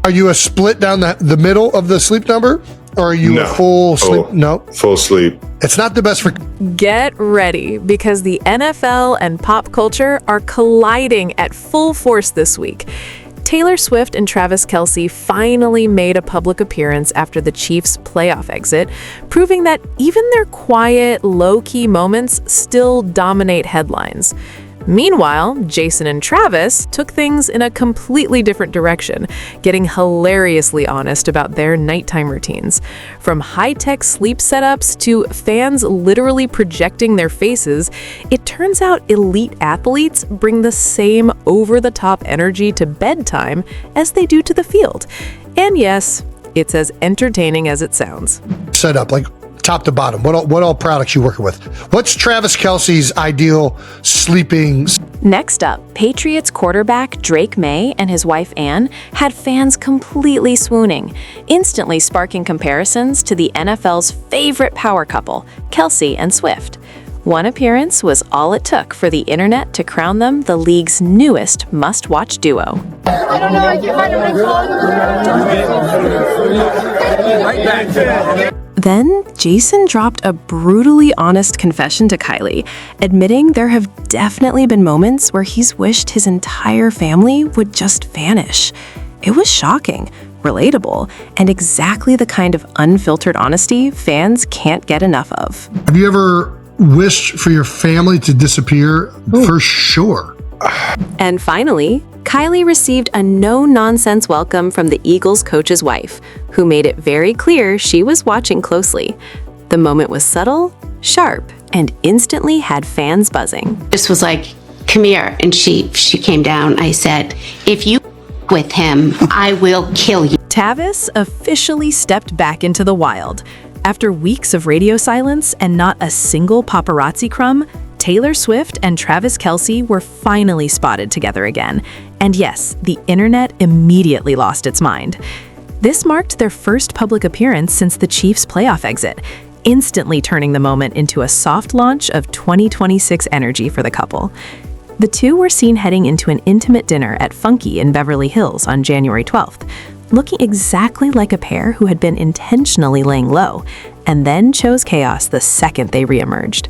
Are you a split down the middle of the sleep number? Or are you a full sleep? No. Full sleep. It's not the best for... Get ready, because the NFL and pop culture are colliding at full force this week. Taylor Swift and Travis Kelce finally made a public appearance after the Chiefs' playoff exit, proving that even their quiet, low-key moments still dominate headlines. Meanwhile, Jason and Travis took things in a completely different direction, getting hilariously honest about their nighttime routines. From high-tech sleep setups to fans literally projecting their faces, it turns out elite athletes bring the same over-the-top energy to bedtime as they do to the field. And yes, it's as entertaining as it sounds. Set up, like top to bottom. What all products you working with? What's Travis Kelce's ideal sleeping? Next up, Patriots quarterback Drake May and his wife Ann had fans completely swooning, instantly sparking comparisons to the NFL's favorite power couple, Kelce and Swift. One appearance was all it took for the internet to crown them the league's newest must-watch duo. I don't know, I can't find my phone. Then, Jason dropped a brutally honest confession to Kylie, admitting there have definitely been moments where he's wished his entire family would just vanish. It was shocking, relatable, and exactly the kind of unfiltered honesty fans can't get enough of. Have you ever wished for your family to disappear? Ooh. For sure. And finally, Kylie received a no-nonsense welcome from the Eagles coach's wife, who made it very clear she was watching closely. The moment was subtle, sharp, and instantly had fans buzzing. Just was like, come here, and she came down. I said, if you with him, I will kill you. Travis officially stepped back into the wild. After weeks of radio silence and not a single paparazzi crumb, Taylor Swift and Travis Kelce were finally spotted together again. And yes, the internet immediately lost its mind. This marked their first public appearance since the Chiefs' playoff exit, instantly turning the moment into a soft launch of 2026 energy for the couple. The two were seen heading into an intimate dinner at Funky in Beverly Hills on January 12th, looking exactly like a pair who had been intentionally laying low, and then chose chaos the second they reemerged.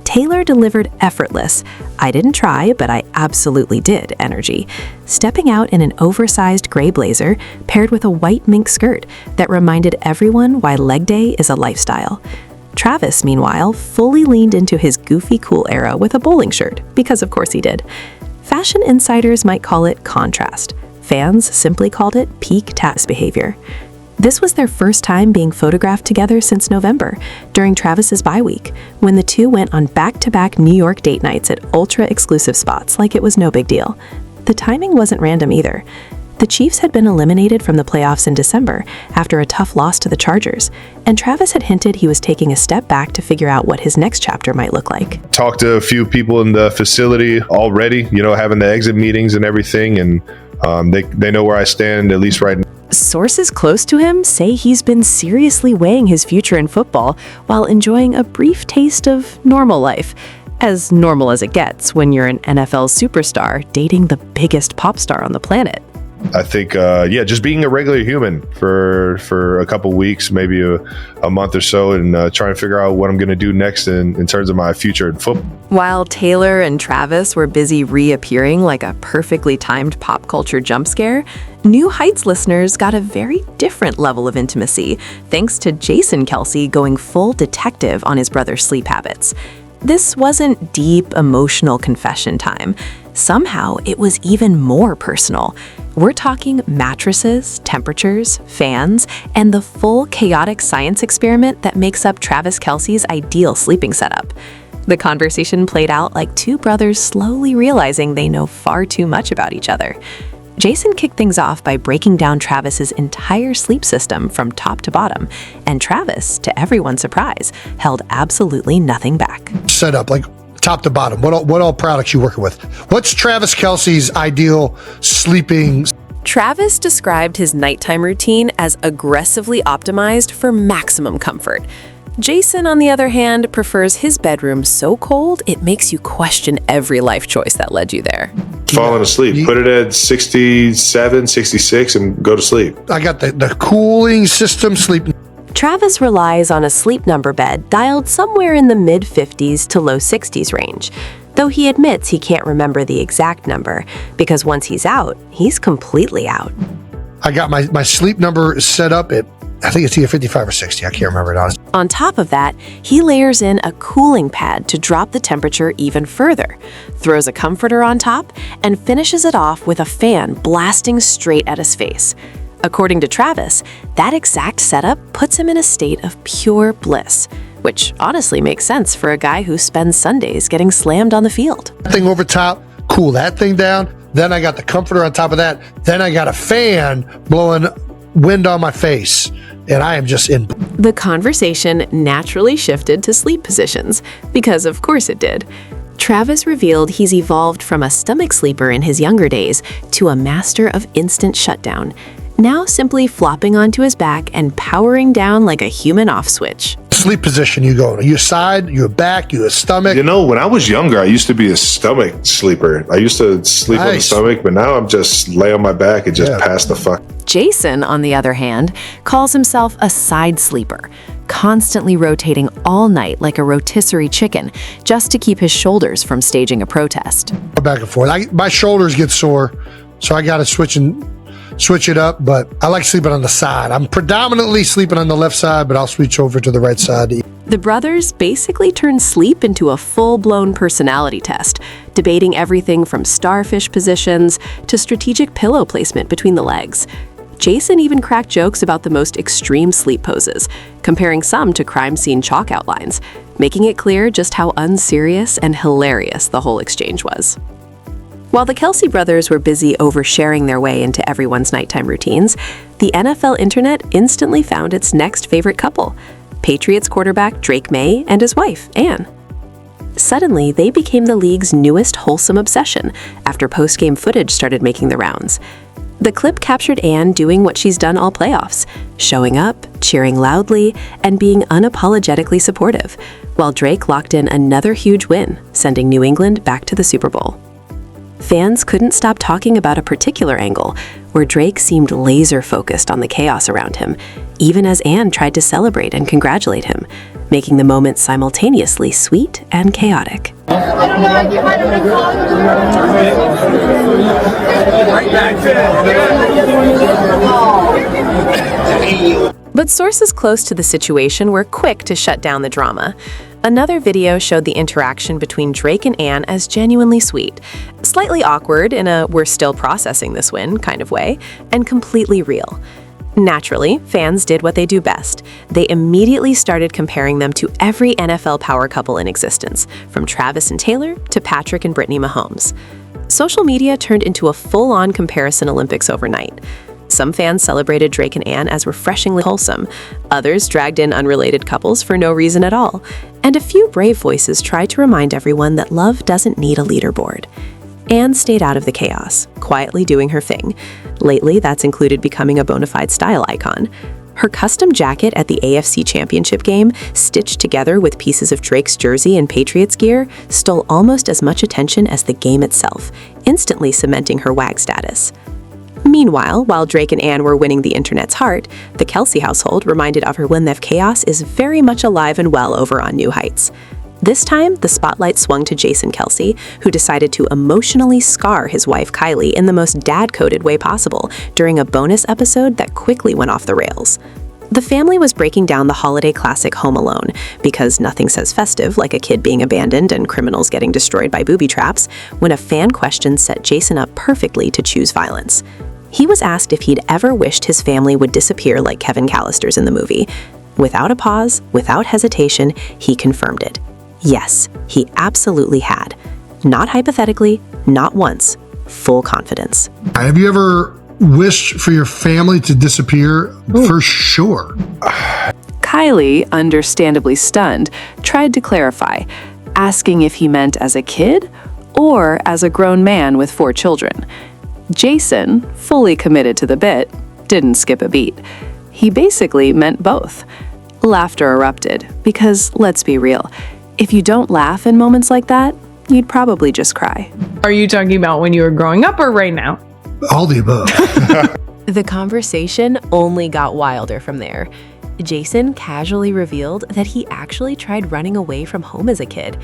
Taylor delivered effortless, I didn't try, but I absolutely did energy, stepping out in an oversized gray blazer paired with a white mink skirt that reminded everyone why leg day is a lifestyle. Travis, meanwhile, fully leaned into his goofy cool era with a bowling shirt, because of course he did. Fashion insiders might call it contrast. Fans simply called it peak Tats behavior. This was their first time being photographed together since November, during Travis's bye week, when the two went on back-to-back New York date nights at ultra-exclusive spots like it was no big deal. The timing wasn't random either. The Chiefs had been eliminated from the playoffs in December after a tough loss to the Chargers, and Travis had hinted he was taking a step back to figure out what his next chapter might look like. Talked to a few people in the facility already, having the exit meetings and everything, and they know where I stand, at least right now. Sources close to him say he's been seriously weighing his future in football while enjoying a brief taste of normal life. As normal as it gets when you're an NFL superstar dating the biggest pop star on the planet. I think, just being a regular human for a couple weeks, maybe a month or so, and trying to figure out what I'm going to do next in terms of my future in football. While Taylor and Travis were busy reappearing like a perfectly timed pop culture jump scare, New Heights listeners got a very different level of intimacy, thanks to Jason Kelce going full detective on his brother's sleep habits. This wasn't deep, emotional confession time. Somehow, it was even more personal. We're talking mattresses, temperatures, fans, and the full chaotic science experiment that makes up Travis Kelce's ideal sleeping setup. The conversation played out like two brothers slowly realizing they know far too much about each other. Jason kicked things off by breaking down Travis's entire sleep system from top to bottom, and Travis, to everyone's surprise, held absolutely nothing back. Set up, like top to bottom. What all products you working with? What's Travis Kelce's ideal sleeping? Travis described his nighttime routine as aggressively optimized for maximum comfort. Jason, on the other hand, prefers his bedroom so cold it makes you question every life choice that led you there. Falling asleep. Put it at 67, 66 and go to sleep. I got the cooling system sleep. Travis relies on a sleep number bed dialed somewhere in the mid-50s to low 60s range, though he admits he can't remember the exact number because once he's out, he's completely out. I got my sleep number set up at, I think it's either 55 or 60. I can't remember it honestly. On top of that, he layers in a cooling pad to drop the temperature even further, throws a comforter on top, and finishes it off with a fan blasting straight at his face. According to Travis, that exact setup puts him in a state of pure bliss, which honestly makes sense for a guy who spends Sundays getting slammed on the field. Thing over top, cool that thing down. Then I got the comforter on top of that. Then I got a fan blowing wind on my face. And I am just in. The conversation naturally shifted to sleep positions, because of course it did. Travis revealed he's evolved from a stomach sleeper in his younger days to a master of instant shutdown, now simply flopping onto his back and powering down like a human off switch. Sleep position you go. You side, you back, you a stomach. You know, when I was younger, I used to be a stomach sleeper. I used to sleep on the stomach, but now I'm just lay on my back and just pass the fuck. Jason, on the other hand, calls himself a side sleeper, constantly rotating all night like a rotisserie chicken just to keep his shoulders from staging a protest. Back and forth. My shoulders get sore, so I got to switch it up, but I like sleeping on the side. I'm predominantly sleeping on the left side, but I'll switch over to the right side. The brothers basically turned sleep into a full-blown personality test, debating everything from starfish positions to strategic pillow placement between the legs. Jason even cracked jokes about the most extreme sleep poses, comparing some to crime scene chalk outlines, making it clear just how unserious and hilarious the whole exchange was. While the Kelce brothers were busy oversharing their way into everyone's nighttime routines, the NFL internet instantly found its next favorite couple, Patriots quarterback Drake May and his wife, Ann. Suddenly, they became the league's newest wholesome obsession after post-game footage started making the rounds. The clip captured Ann doing what she's done all playoffs, showing up, cheering loudly, and being unapologetically supportive, while Drake locked in another huge win, sending New England back to the Super Bowl. Fans couldn't stop talking about a particular angle, where Drake seemed laser-focused on the chaos around him, even as Ann tried to celebrate and congratulate him, making the moment simultaneously sweet and chaotic. But sources close to the situation were quick to shut down the drama. Another video showed the interaction between Drake and Ann as genuinely sweet, slightly awkward in a we're still processing this win kind of way, and completely real. Naturally, fans did what they do best. They immediately started comparing them to every NFL power couple in existence, from Travis and Taylor to Patrick and Brittany Mahomes. Social media turned into a full-on comparison Olympics overnight. Some fans celebrated Drake and Ann as refreshingly wholesome. Others dragged in unrelated couples for no reason at all. And a few brave voices tried to remind everyone that love doesn't need a leaderboard. Ann stayed out of the chaos, quietly doing her thing. Lately, that's included becoming a bona fide style icon. Her custom jacket at the AFC Championship game, stitched together with pieces of Drake's jersey and Patriots gear, stole almost as much attention as the game itself, instantly cementing her WAG status. Meanwhile, while Drake and Ann were winning the internet's heart, the Kelce household, reminded of her when the chaos is very much alive and well over on New Heights. This time, the spotlight swung to Jason Kelce, who decided to emotionally scar his wife Kylie in the most dad-coded way possible during a bonus episode that quickly went off the rails. The family was breaking down the holiday classic Home Alone, because nothing says festive like a kid being abandoned and criminals getting destroyed by booby traps, when a fan question set Jason up perfectly to choose violence. He was asked if he'd ever wished his family would disappear like Kevin Callister's in the movie. Without a pause, without hesitation, he confirmed it. Yes, he absolutely had. Not hypothetically, not once. Full confidence. Have you ever wished for your family to disappear? For sure. Kylie, understandably stunned, tried to clarify, asking if he meant as a kid or as a grown man with 4 children. Jason, fully committed to the bit, didn't skip a beat. He basically meant both. Laughter erupted, because let's be real, if you don't laugh in moments like that, you'd probably just cry. Are you talking about when you were growing up or right now? All the above. The conversation only got wilder from there. Jason casually revealed that he actually tried running away from home as a kid.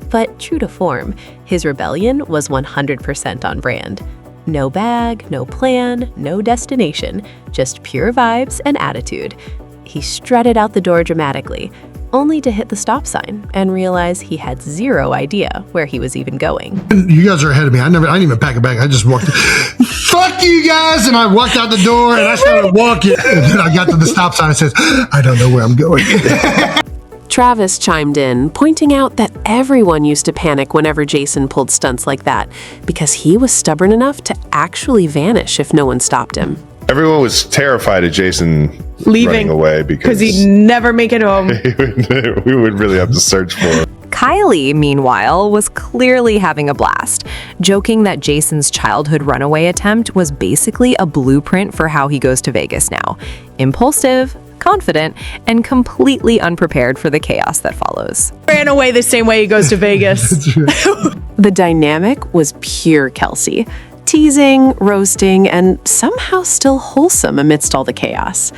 But true to form, his rebellion was 100% on brand. No bag, no plan, no destination, just pure vibes and attitude. He strutted out the door dramatically, only to hit the stop sign and realize he had zero idea where he was even going. You guys are ahead of me. I didn't even pack a bag. I just walked. Fuck you guys! And I walked out the door and I started walking. And then I got to the stop sign and says, I don't know where I'm going. Travis chimed in, pointing out that everyone used to panic whenever Jason pulled stunts like that, because he was stubborn enough to actually vanish if no one stopped him. Everyone was terrified of Jason Leaving running away because he'd never make it home. we would really have to search for him. Kylie, meanwhile, was clearly having a blast, joking that Jason's childhood runaway attempt was basically a blueprint for how he goes to Vegas now. Impulsive, confident, and completely unprepared for the chaos that follows. Ran away the same way he goes to Vegas. The dynamic was pure Kelce. Teasing, roasting, and somehow still wholesome amidst all the chaos.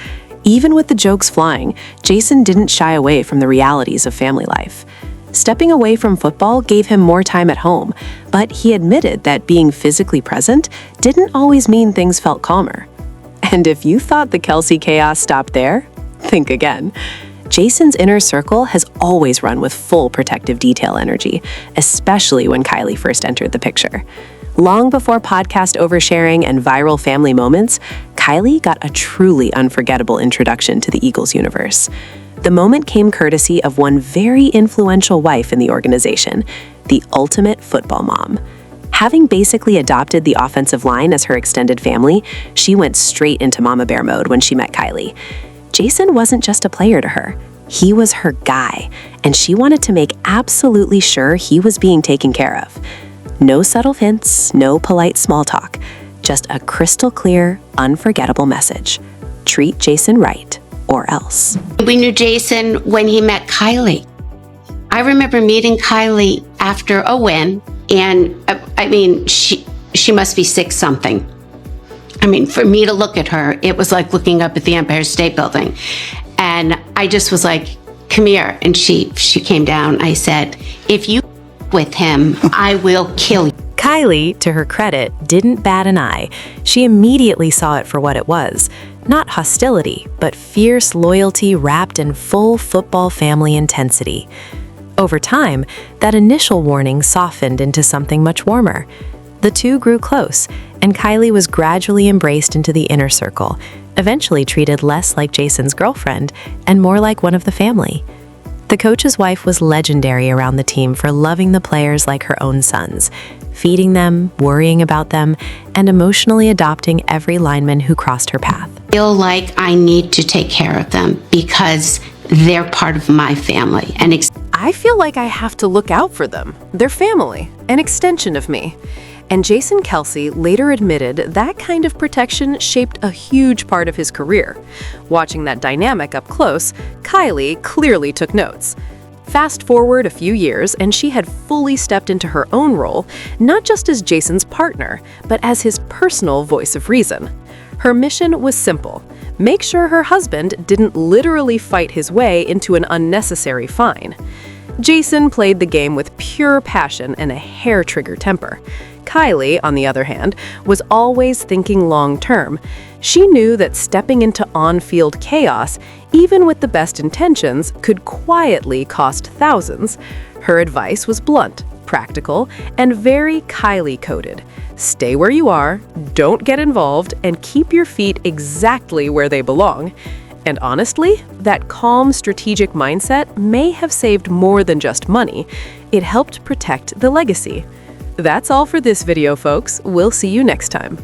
Even with the jokes flying, Jason didn't shy away from the realities of family life. Stepping away from football gave him more time at home, but he admitted that being physically present didn't always mean things felt calmer. And if you thought the Kelce chaos stopped there, think again. Jason's inner circle has always run with full protective detail energy, especially when Kylie first entered the picture. Long before podcast oversharing and viral family moments, Kylie got a truly unforgettable introduction to the Eagles universe. The moment came courtesy of one very influential wife in the organization, the ultimate football mom. Having basically adopted the offensive line as her extended family, she went straight into Mama Bear mode when she met Kylie. Jason wasn't just a player to her. He was her guy, and she wanted to make absolutely sure he was being taken care of. No subtle hints, no polite small talk, just a crystal clear, unforgettable message. Treat Jason right, or else. We knew Jason when he met Kylie. I remember meeting Kylie after a win, and she must be 6-something. For me to look at her, it was like looking up at the Empire State Building. And I just was like, come here. And she came down. I said, if you with him, I will kill you. Kylie, to her credit, didn't bat an eye. She immediately saw it for what it was. Not hostility, but fierce loyalty wrapped in full football family intensity. Over time, that initial warning softened into something much warmer. The two grew close, and Kylie was gradually embraced into the inner circle, eventually treated less like Jason's girlfriend and more like one of the family. The coach's wife was legendary around the team for loving the players like her own sons, feeding them, worrying about them, and emotionally adopting every lineman who crossed her path. I feel like I need to take care of them because they're part of my family. And I feel like I have to look out for them. They're family, an extension of me. And Jason Kelce later admitted that kind of protection shaped a huge part of his career. Watching that dynamic up close, Kylie clearly took notes. Fast forward a few years, and she had fully stepped into her own role, not just as Jason's partner, but as his personal voice of reason. Her mission was simple: make sure her husband didn't literally fight his way into an unnecessary fine. Jason played the game with pure passion and a hair-trigger temper. Kylie, on the other hand, was always thinking long-term. She knew that stepping into on-field chaos, even with the best intentions, could quietly cost thousands. Her advice was blunt, practical, and very Kylie-coded. Stay where you are, don't get involved, and keep your feet exactly where they belong. And honestly, that calm, strategic mindset may have saved more than just money. It helped protect the legacy. That's all for this video, folks. We'll see you next time.